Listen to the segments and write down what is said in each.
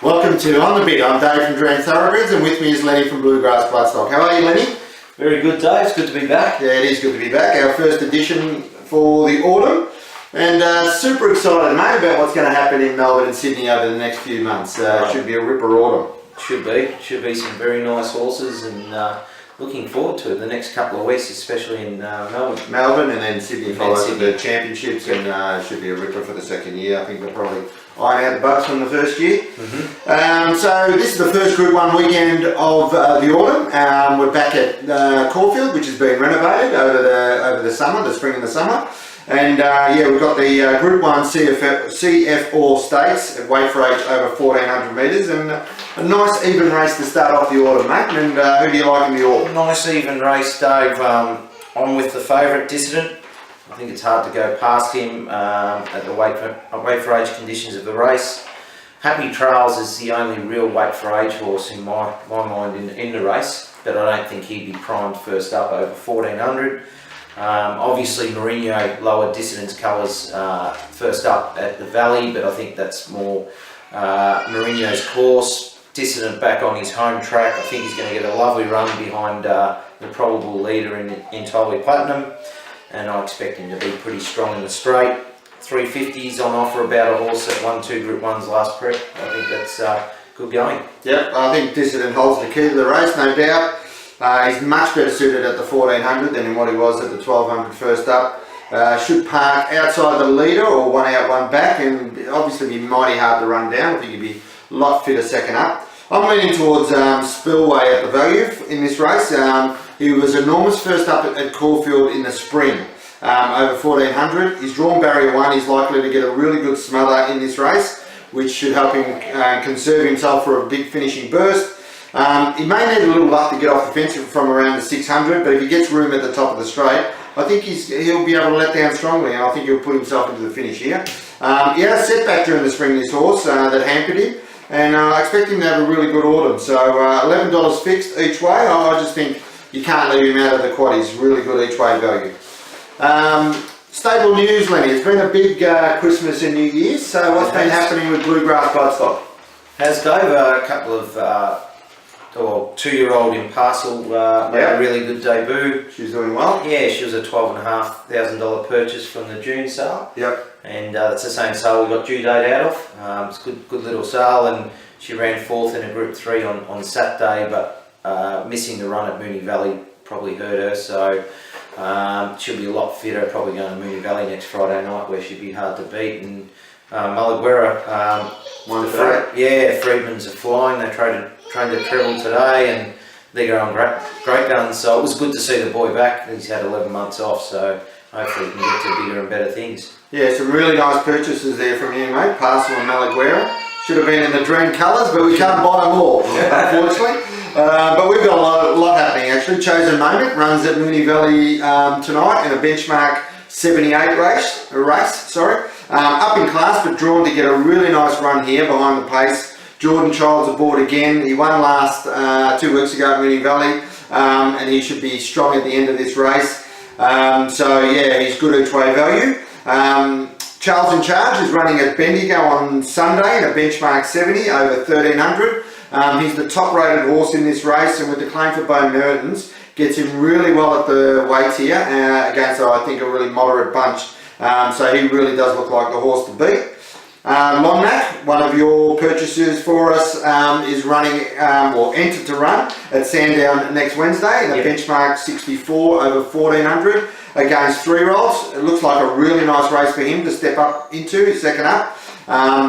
Welcome to On The Bit. I'm Dave from Dream Thoroughbreds, and with me is Lenny from Bluegrass Bloodstock. How are you, Lenny? Very good, Dave. It's good to be back. Yeah, it is good to be back. Our first edition for the autumn, and super excited, mate, about what's going to happen in Melbourne and Sydney over the next few months. Should be a ripper autumn. Should be some very nice horses, and looking forward to it the next couple of weeks, especially in Melbourne. And then Sydney follows with the championships, and should be a ripper for the second year. I think they'll probably iron out the bugs from the first year. So this is the first Group 1 weekend of the autumn. We're back at Caulfield, which has been renovated over the summer, the spring and the summer. And yeah, we've got the Group 1 CF Orr Stakes at weight for age over 1400 metres, and a nice even race to start off the autumn, mate. And who do you like in the autumn? Nice even race, Dave. I'm with the favourite, Dissident. I think it's hard to go past him at the weight for age conditions of the race. Happy Trails is the only real weight for age horse in my mind in the race, but I don't think he'd be primed first up over 1400. Obviously Mourinho lowered Dissident's colours first up at the Valley, but I think that's more Mourinho's course. Dissident back on his home track. I think he's going to get a lovely run behind the probable leader in Tolly Platinum, and I expect him to be pretty strong in the straight. 350s on offer about a horse that won 2 Group 1s last prep. I think that's good going. Yep, I think Dissident holds the key to the race, no doubt. He's much better suited at the 1400 than in what he was at the 1200 first up. Should park outside the leader or one out, one back, and obviously be mighty hard to run down. I think he'd be a lot fitter second up. I'm leaning towards Spillway at the value in this race. He was enormous first up at Caulfield in the spring, over 1400. He's drawn barrier 1. He's likely to get a really good smother in this race, which should help him conserve himself for a big finishing burst. He may need a little luck to get off the fence from around the 600, but if he gets room at the top of the straight, I think he'll be able to let down strongly, and I think he'll put himself into the finish here. He had a setback during the spring, this horse, that hampered him, and I expect him to have a really good autumn. So $11 fixed each way. I just think you can't leave him out of the quad. He's really good each way value. Stable news, Lenny. It's been a big Christmas and New Year's, so what's been happening with Bluegrass Bloodstock? Has Dave a couple of 2-year-old Imparcel made a really good debut. She's doing well. Yeah, she was a $12,500 purchase from the June sale. Yep. And that's the same sale we got due date out of. It's a good little sale, and she ran 4th in a Group 3 on Saturday, but missing the run at Moonee Valley probably hurt her, so she'll be a lot fitter, probably going to Moonee Valley next Friday night, where she'd be hard to beat. And Mullaguera, Freedman's are flying. They trained at treble today, and they're going great guns. So it was good to see the boy back. He's had 11 months off, so hopefully he can get to bigger and better things. Yeah, some really nice purchases there from you, mate. Parcel and Mullaguera. Should have been in the Dream colours, but we can't buy them all, unfortunately. But we've got a lot happening, actually. Chosen Moment runs at Moonee Valley tonight in a benchmark 78 race. Up in class, but drawn to get a really nice run here behind the pace. Jordan Childs aboard again. He won last 2 weeks ago at Moonee Valley, and he should be strong at the end of this race. So yeah, he's good each way value. Charles in Charge is running at Bendigo on Sunday in a benchmark 70 over 1300. He's the top rated horse in this race, and with the claim for Bone Mertens, gets him really well at the weights here against, I think, a really moderate bunch. So he really does look like the horse to beat. Longnack, one of your purchases for us, is running or entered to run at Sandown next Wednesday in a benchmark 64 over 1400 against 3-year-olds. It looks like a really nice race for him to step up into his second up.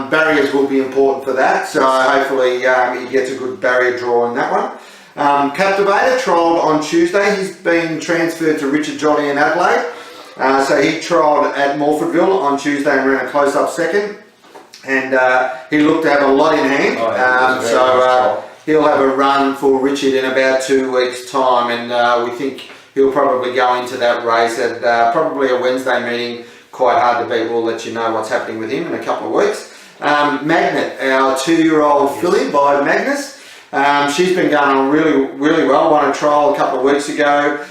Barriers will be important for that, so hopefully he gets a good barrier draw in that one. Captivator trialled on Tuesday. He's been transferred to Richard Jolly in Adelaide. So he trialled at Morfordville on Tuesday and ran a close-up second. And he looked to have a lot in hand. So he'll have a run for Richard in about 2 weeks' time, and we think he'll probably go into that race at probably a Wednesday meeting. Quite hard to beat. We'll let you know what's happening with him in a couple of weeks. Magnet, our 2-year-old filly by Magnus. She's been going on really well. Won a trial a couple of weeks ago.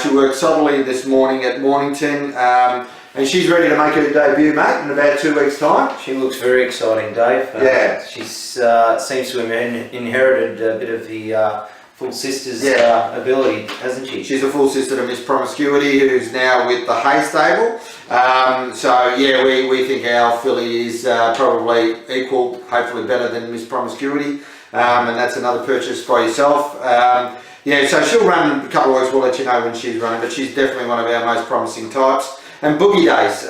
She worked solidly this morning at Mornington. And she's ready to make her debut, mate, in about 2 weeks' time. She looks very exciting, Dave. Yeah. She seems to have inherited a bit of the full sister's ability, hasn't she? She's a full sister to Miss Promiscuity, who's now with the Hay stable. So yeah, we think our filly is probably equal, hopefully better than Miss Promiscuity, and that's another purchase by yourself. Yeah, so she'll run in a couple of weeks. We'll let you know when she's running, but she's definitely one of our most promising types. And Boogie Days,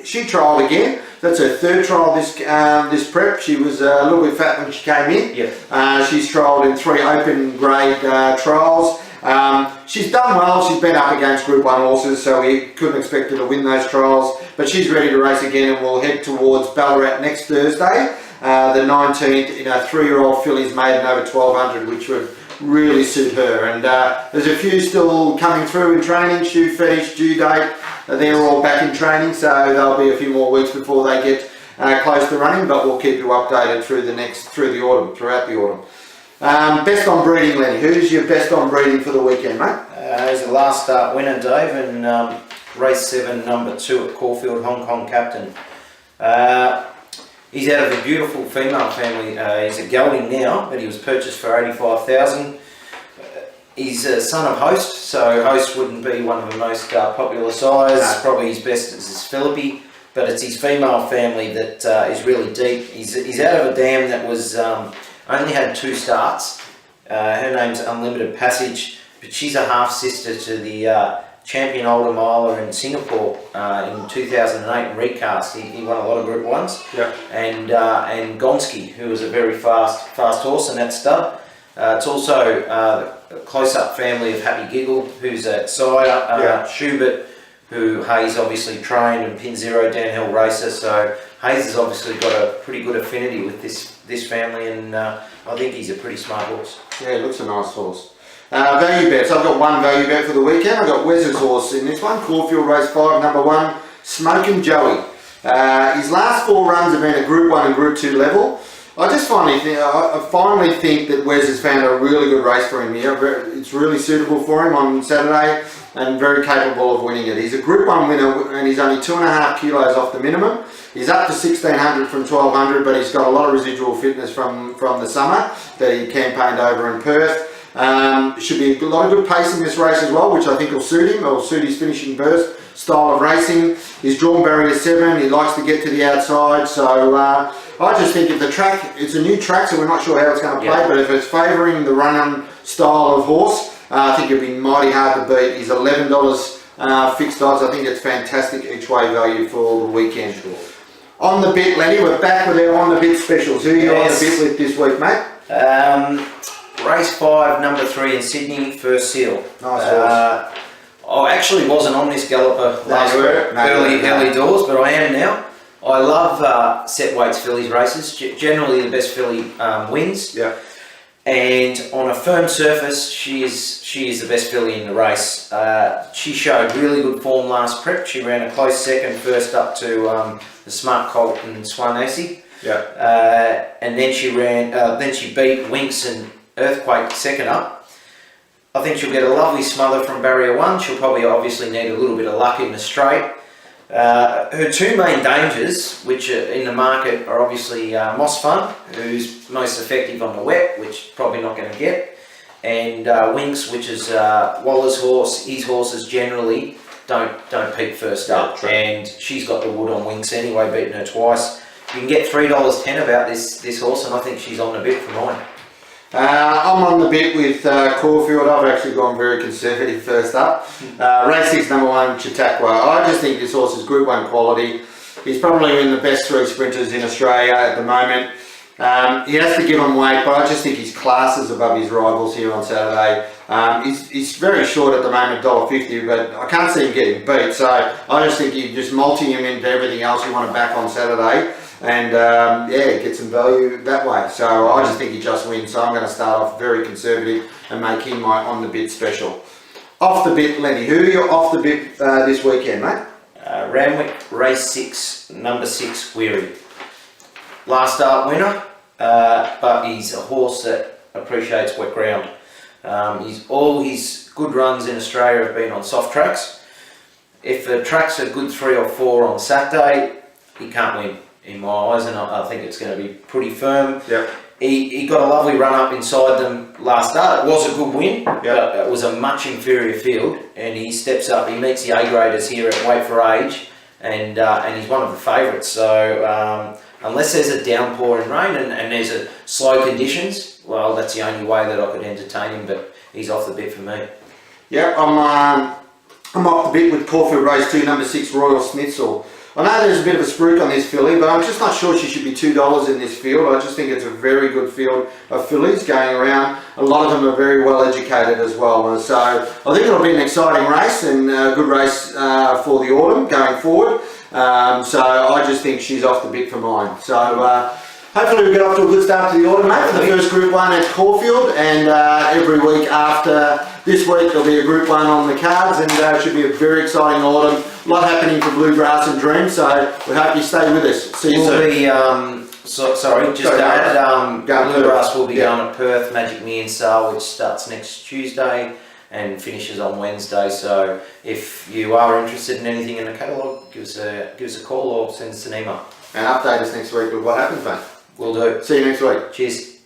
she trialled again. That's her third trial this prep. She was a little bit fat when she came in. Yep. She's trialled in 3 open grade trials. She's done well. She's been up against Group 1 horses, so we couldn't expect her to win those trials. But she's ready to race again, and we'll head towards Ballarat next Thursday, the 19th, in a 3-year-old filly's maiden over 1200, which would really suit her. And there's a few still coming through in training. Shoe fetish, due date. They're all back in training, so there'll be a few more weeks before they get close to running. But we'll keep you updated throughout the autumn. Best on breeding, Lenny. Who's your best on breeding for the weekend, mate? He's a last start winner, Dave, and race 7, number 2 at Caulfield, Hong Kong captain. He's out of a beautiful female family. He's a gelding now, but he was purchased for $85,000. He's a son of Host, so Host wouldn't be one of the most popular sires. No. Probably his best is his Philippi, but it's his female family that is really deep. He's out of a dam that was only had 2 starts. Her name's Unlimited Passage, but she's a half sister to the champion Older Miler in Singapore in 2008 recast. He won a lot of Group 1s. Yep. And Gonski, who was a very fast horse in that stud. It's also a close-up family of Happy Giggle, who's at sire. Schubert, who Hayes obviously trained, and Pin Zero downhill racer. So Hayes has obviously got a pretty good affinity with this family, and I think he's a pretty smart horse. Yeah, looks a nice horse. Value bets. I've got one value bet for the weekend. I've got Wes's horse in this one. Caulfield race 5, number 1, Smokin' Joey. His last 4 runs have been a Group 1 and Group 2 level. I finally think that Wes has found a really good race for him here. It's really suitable for him on Saturday and very capable of winning it. He's a Group 1 winner, and he's only 2.5 kilos off the minimum. He's up to 1600 from 1200, but he's got a lot of residual fitness from the summer that he campaigned over in Perth. Should be a lot of good pace in this race as well, which I think will suit him. Will suit his finishing burst style of racing. He's drawn barrier 7. He likes to get to the outside, so I just think if the track, it's a new track, so we're not sure how it's going to play, but if it's favouring the run-on style of horse, I think it'll be mighty hard to beat. He's $11 fixed odds. I think it's fantastic each way value for the weekend. Sure. On the bit, Lenny, we're back with our on the bit specials. Who are you on the bit with this week, mate? Race 5, number 3 in Sydney, First Seal. Nice horse. I actually wasn't on this galloper last early doors, but I am now. I love set weights fillies races. Generally, the best filly wins. Yeah. And on a firm surface, she is the best filly in the race. She showed really good form last prep. She ran a close second, first up to the Smart Colt and Swanesi. Yeah. And then she beat Winks and Earthquake second up. I think she'll get a lovely smother from barrier 1. She'll probably obviously need a little bit of luck in the straight. Her 2 main dangers, which are in the market, are obviously Moss Fun, who's most effective on the wet, which probably not going to get, and Winks, which is Waller's horse. His horses generally don't peak first up, and she's got the wood on Winks anyway, beating her twice. You can get $3.10 about this horse, and I think she's on the bit for mine. I'm on the bit with Caulfield. I've actually gone very conservative first up. Race 6, number 1, Chautauqua. I just think this horse is Group 1 quality. He's probably in the best 3 sprinters in Australia at the moment. He has to give him weight, but I just think his class is above his rivals here on Saturday. He's very short at the moment, $1.50, but I can't see him getting beat. So I just think you just multi him into everything else you want to back on Saturday. And get some value that way. So I just think he just wins. So I'm going to start off very conservative and make him my on the bit special. Off the bit, Lenny. Who are you off the bit this weekend, mate? Ramwick, race 6, number 6, Weary. Last start winner, but he's a horse that appreciates wet ground. All his good runs in Australia have been on soft tracks. If the tracks are good 3 or 4 on Saturday, he can't win in my eyes, and I think it's going to be pretty firm. Yep. He got a lovely run up inside them last start. It was a good win, Yep. but it was a much inferior field, and he steps up. He meets the A-graders here at Weight for Age, and he's one of the favourites. So unless there's a downpour and rain and there's a slow conditions, well, that's the only way that I could entertain him. But he's off the bit for me. Yep, I'm off the bit with Caulfield Race 2, number 6, Royal Snitzel. I know there's a bit of a spruik on this filly, but I'm just not sure she should be $2 in this field. I just think it's a very good field of fillies going around. A lot of them are very well educated as well. So I think it'll be an exciting race and a good race for the autumn going forward. So I just think she's off the bit for mine. So hopefully we get off to a good start to the autumn, mate, for the first Group 1 at Caulfield, and every week after this week there'll be a Group 1 on the cards, and it should be a very exciting autumn. A lot happening for Bluegrass and Dream, so we hope you stay with us. See you soon. Bluegrass will be going to Perth Magic Million Sale, which starts next Tuesday and finishes on Wednesday. So if you are interested in anything in the catalogue, give us a call or send us an email. And update us next week with what happens, mate. Will do. See you next week. Cheers.